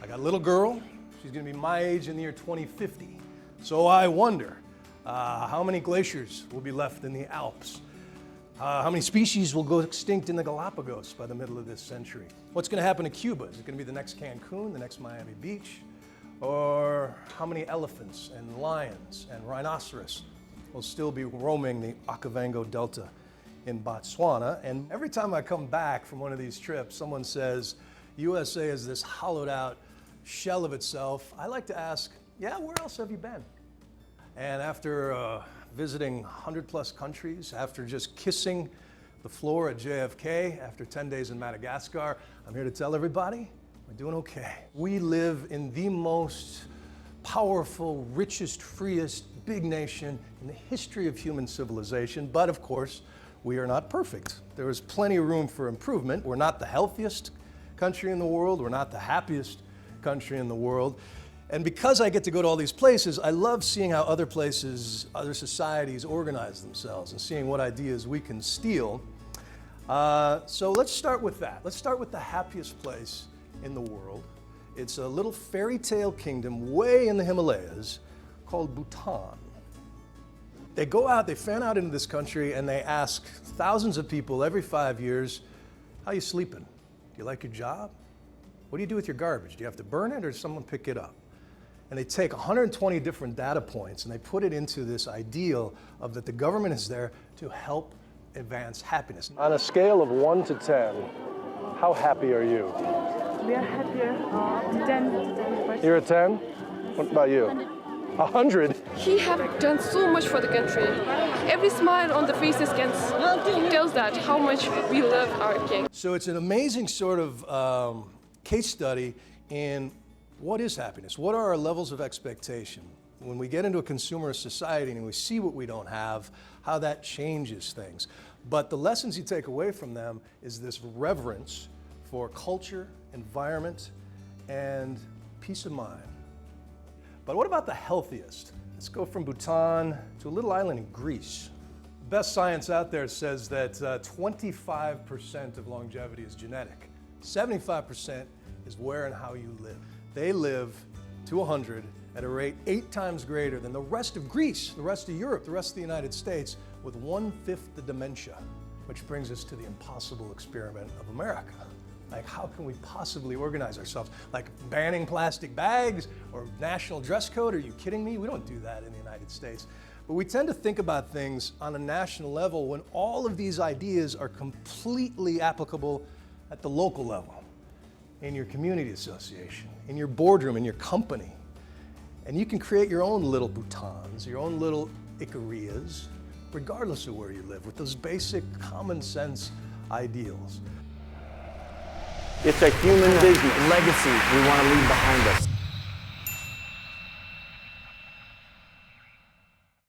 got a little girl. She's going to be my age in the year 2050. So I wonder how many glaciers will be left in the Alps? How many species will go extinct in the Galapagos by the middle of this century? What's going to happen to Cuba? Is it going to be the next Cancun, the next Miami Beach? Or how many elephants and lions and rhinoceros will still be roaming the Okavango Delta in Botswana? And every time I come back from one of these trips, someone says, USA is this hollowed out shell of itself. I like to ask, yeah, where else have you been? And after visiting 100+ countries, after just kissing the floor at JFK, after 10 days in Madagascar, I'm here to tell everybody, we're doing okay. We live in the most powerful, richest, freest, big nation in the history of human civilization, but of course, we are not perfect. There is plenty of room for improvement. We're not the healthiest country in the world. We're not the happiest country in the world. And because I get to go to all these places, I love seeing how other places, other societies organize themselves and seeing what ideas we can steal. So let's start with that. Let's start with the happiest place in the world. It's a little fairy tale kingdom way in the Himalayas called Bhutan. They go out, they fan out into this country, and they ask thousands of people every 5 years, how you sleeping? Do you like your job? What do you do with your garbage? Do you have to burn it or does someone pick it up? And they take 120 different data points and they put it into this ideal of that the government is there to help advance happiness. On a scale of 1 to 10, how happy are you? We are happier. 10. You're a 10? What about you? 100? He have done so much for the country. Every smile on the faces tells that how much we love our king. So it's an amazing sort of case study in what is happiness? What are our levels of expectation? When we get into a consumerist society and we see what we don't have, how that changes things. But the lessons you take away from them is this reverence for culture, environment, and peace of mind. But what about the healthiest? Let's go from Bhutan to a little island in Greece. The best science out there says that 25% of longevity is genetic. 75% is where and how you live. They live to 100 at a rate 8 times greater than the rest of Greece, the rest of Europe, the rest of the United States, with 1/5 the dementia, which brings us to the impossible experiment of America. Like, how can we possibly organize ourselves? Like banning plastic bags or national dress code? Are you kidding me? We don't do that in the United States. But we tend to think about things on a national level when all of these ideas are completely applicable at the local level, in your community association, in your boardroom, in your company. And you can create your own little Bhutans, your own little Icarias, regardless of where you live, with those basic common sense ideals. It's a human vision, legacy we want to leave behind us.